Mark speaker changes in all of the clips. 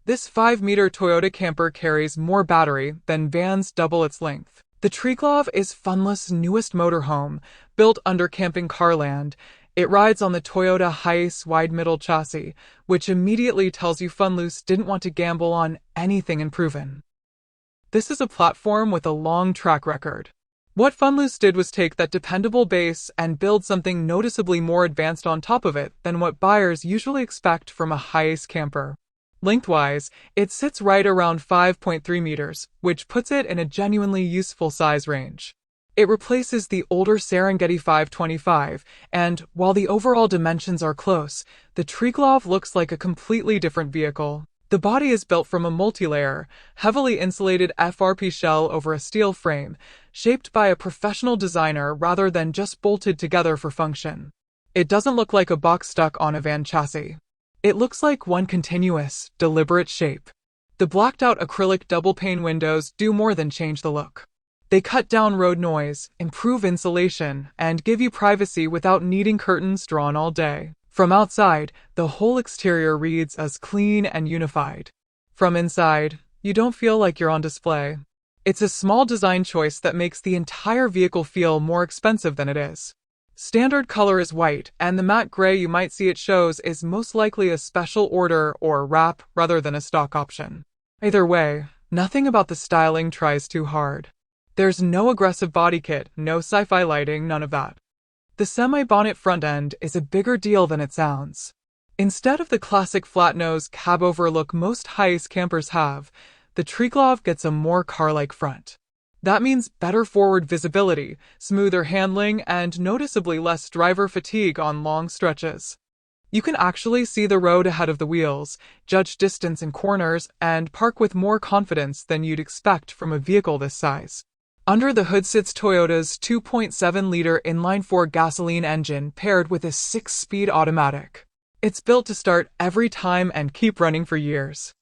Speaker 1: This 5-meter Toyota camper carries more battery than vans double its length. The Triglav is Funluce's newest motorhome, built under camping car land. It rides on the Toyota HiAce wide-middle chassis, which immediately tells you Funluce didn't want to gamble on anything unproven. This is a platform with a long track record. What Funluce did was take that dependable base and build something noticeably more advanced on top of it than what buyers usually expect from a HiAce camper. Lengthwise, it sits right around 5.3 meters, which puts it in a genuinely useful size range. It replaces the older Serengeti 525, and while the overall dimensions are close, the Triglav looks like a completely different vehicle. The body is built from a multi-layer, heavily insulated FRP shell over a steel frame, shaped by a professional designer rather than just bolted together for function. It doesn't look like a box stuck on a van chassis. It looks like one continuous, deliberate shape. The blacked-out acrylic double-pane windows do more than change the look. They cut down road noise, improve insulation, and give you privacy without needing curtains drawn all day. From outside, the whole exterior reads as clean and unified. From inside, you don't feel like you're on display. It's a small design choice that makes the entire vehicle feel more expensive than it is. Standard color is white, and the matte gray you might see it shows is most likely a special order or wrap rather than a stock option. Either way, nothing about the styling tries too hard. There's no aggressive body kit, no sci-fi lighting, none of that. The semi-bonnet front end is a bigger deal than it sounds. Instead of the classic flat-nose cab-over look most HiAce campers have, the Triglav gets a more car-like front. That means better forward visibility, smoother handling, and noticeably less driver fatigue on long stretches. You can actually see the road ahead of the wheels, judge distance in corners, and park with more confidence than you'd expect from a vehicle this size. Under the hood sits Toyota's 2.7-liter inline-4 gasoline engine paired with a 6-speed automatic. It's built to start every time and keep running for years.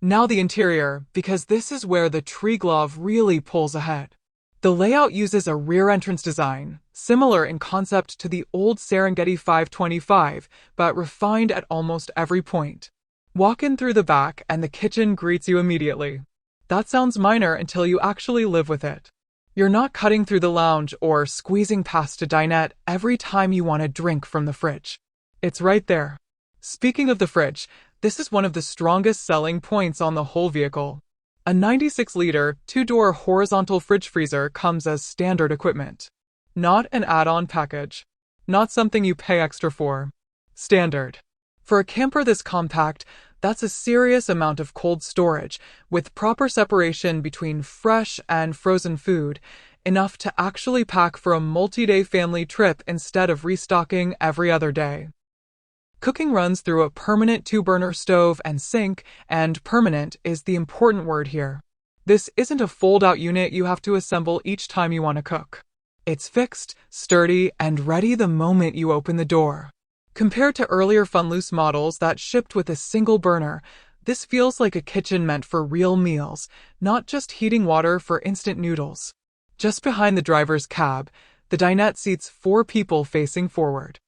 Speaker 1: Now the interior, because this is where the Triglav really pulls ahead. The layout uses a rear entrance design, similar in concept to the old Serengeti 525, but refined at almost every point. Walk in through the back and the kitchen greets you immediately. That sounds minor until you actually live with it. You're not cutting through the lounge or squeezing past a dinette every time you want a drink from the fridge. It's right there. Speaking of the fridge, this is one of the strongest selling points on the whole vehicle. A 96-liter, 2-door horizontal fridge freezer comes as standard equipment. Not an add-on package. Not something you pay extra for. Standard. For a camper this compact, that's a serious amount of cold storage, with proper separation between fresh and frozen food, enough to actually pack for a multi-day family trip instead of restocking every other day. Cooking runs through a permanent 2-burner stove and sink, and permanent is the important word here. This isn't a fold-out unit you have to assemble each time you want to cook. It's fixed, sturdy, and ready the moment you open the door. Compared to earlier Funluce models that shipped with a single burner, this feels like a kitchen meant for real meals, not just heating water for instant noodles. Just behind the driver's cab, the dinette seats 4 people facing forward.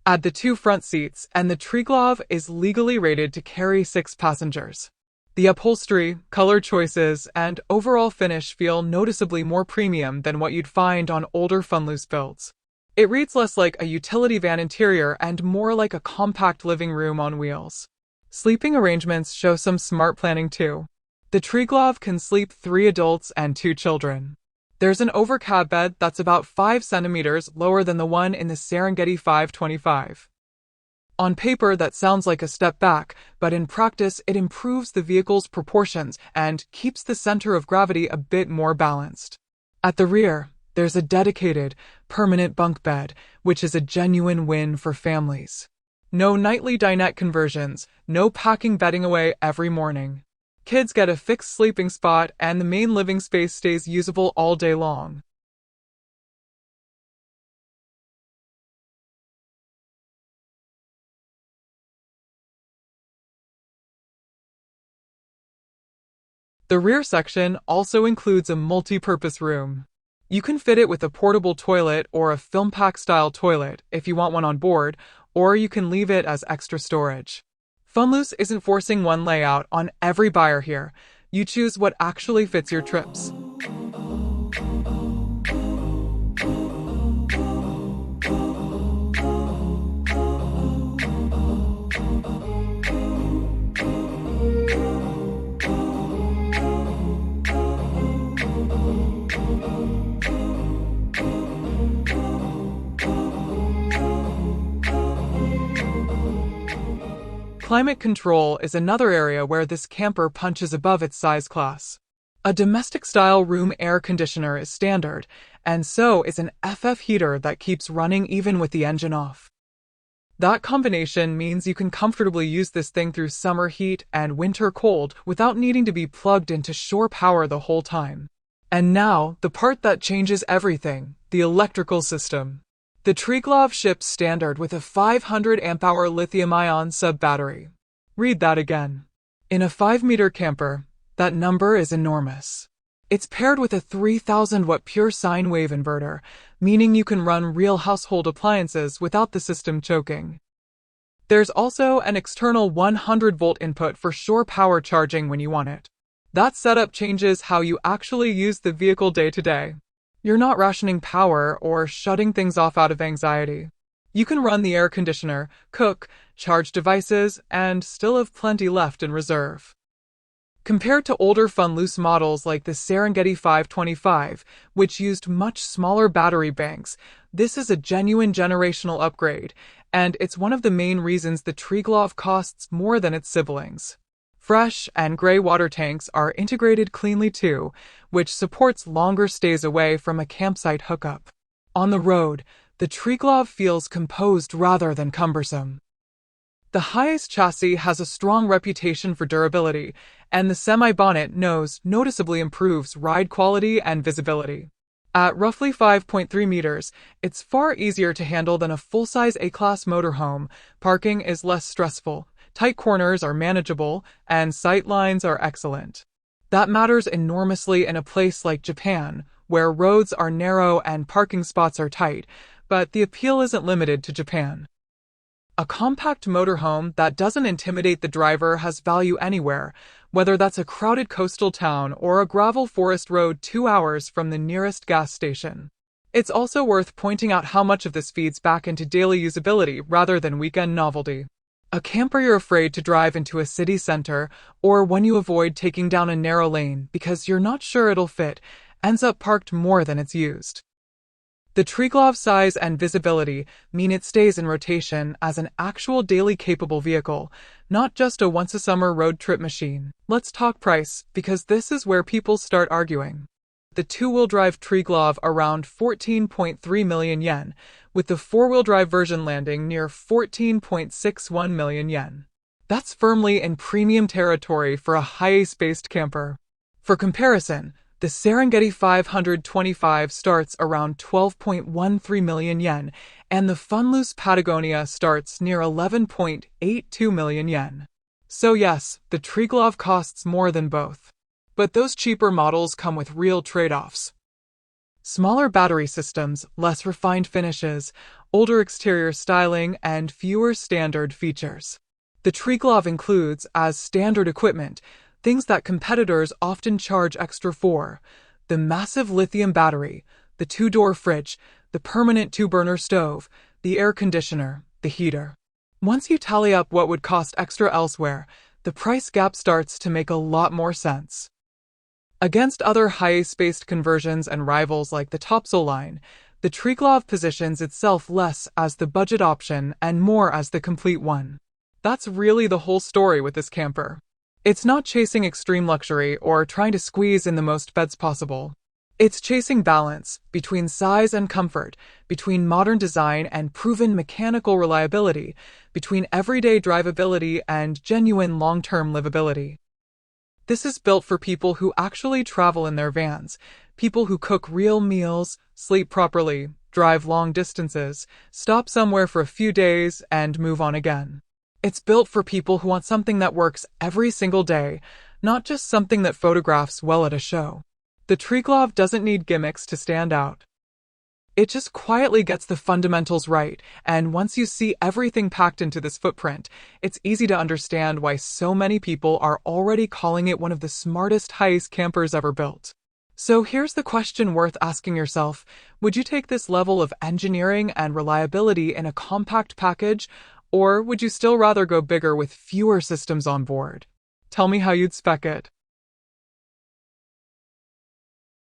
Speaker 1: Add the 2 front seats, and the Triglav is legally rated to carry 6 passengers. The upholstery, color choices, and overall finish feel noticeably more premium than what you'd find on older Funluce builds. It reads less like a utility van interior and more like a compact living room on wheels. Sleeping arrangements show some smart planning too. The Triglav can sleep 3 adults and 2 children. There's an overcab bed that's about 5 centimeters lower than the one in the Serengeti 525. On paper, that sounds like a step back, but in practice, it improves the vehicle's proportions and keeps the center of gravity a bit more balanced. At the rear, there's a dedicated, permanent bunk bed, which is a genuine win for families. No nightly dinette conversions, no packing bedding away every morning. Kids get a fixed sleeping spot, and the main living space stays usable all day long. The rear section also includes a multi-purpose room. You can fit it with a portable toilet or a film pack style toilet if you want one on board, or you can leave it as extra storage. Funluce isn't forcing one layout on every buyer here. You choose what actually fits your trips. Climate control is another area where this camper punches above its size class. A domestic-style room air conditioner is standard, and so is an FF heater that keeps running even with the engine off. That combination means you can comfortably use this thing through summer heat and winter cold without needing to be plugged into shore power the whole time. And now, the part that changes everything, the electrical system. The Triglav ships standard with a 500 amp-hour lithium-ion sub-battery. Read that again. In a 5-meter camper, that number is enormous. It's paired with a 3,000-watt pure sine wave inverter, meaning you can run real household appliances without the system choking. There's also an external 100-volt input for shore power charging when you want it. That setup changes how you actually use the vehicle day to day. You're not rationing power or shutting things off out of anxiety. You can run the air conditioner, cook, charge devices, and still have plenty left in reserve. Compared to older Funluce models like the Serengeti 525, which used much smaller battery banks, this is a genuine generational upgrade, and it's one of the main reasons the Triglav costs more than its siblings. Fresh and gray water tanks are integrated cleanly too, which supports longer stays away from a campsite hookup. On the road, the Triglav feels composed rather than cumbersome. The HiAce chassis has a strong reputation for durability, and the Semi-bonnet nose noticeably improves ride quality and visibility. At roughly 5.3 meters, it's far easier to handle than a full-size A-Class motorhome. Parking is less stressful. Tight corners are manageable, and sight lines are excellent. That matters enormously in a place like Japan, where roads are narrow and parking spots are tight, but the appeal isn't limited to Japan. A compact motorhome that doesn't intimidate the driver has value anywhere, whether that's a crowded coastal town or a gravel forest road 2 hours from the nearest gas station. It's also worth pointing out how much of this feeds back into daily usability rather than weekend novelty. A camper you're afraid to drive into a city center, or one you avoid taking down a narrow lane because you're not sure it'll fit, ends up parked more than it's used. The Triglav size and visibility mean it stays in rotation as an actual daily capable vehicle, not just a once-a-summer road trip machine. Let's talk price, because this is where people start arguing. The two-wheel drive Triglav around 14.3 million yen, with the four-wheel drive version landing near 14.61 million yen. That's firmly in premium territory for a HiAce-based camper. For comparison, the Serengeti 525 starts around 12.13 million yen, and the Funluce Patagonia starts near 11.82 million yen. So yes, the Triglav costs more than both. But those cheaper models come with real trade-offs. Smaller battery systems, less refined finishes, older exterior styling, and fewer standard features. The Triglav includes, as standard equipment, things that competitors often charge extra for: the massive lithium battery, the 2-door fridge, the permanent 2-burner stove, the air conditioner, the heater. Once you tally up what would cost extra elsewhere, the price gap starts to make a lot more sense. Against other HiAce-based conversions and rivals like the Topsoil line, the Triglav positions itself less as the budget option and more as the complete one. That's really the whole story with this camper. It's not chasing extreme luxury or trying to squeeze in the most beds possible. It's chasing balance between size and comfort, between modern design and proven mechanical reliability, between everyday drivability and genuine long-term livability. This is built for people who actually travel in their vans, people who cook real meals, sleep properly, drive long distances, stop somewhere for a few days, and move on again. It's built for people who want something that works every single day, not just something that photographs well at a show. The Triglav doesn't need gimmicks to stand out. It just quietly gets the fundamentals right, and once you see everything packed into this footprint, it's easy to understand why so many people are already calling it one of the smartest HiAce campers ever built. So here's the question worth asking yourself. Would you take this level of engineering and reliability in a compact package, or would you still rather go bigger with fewer systems on board? Tell me how you'd spec it.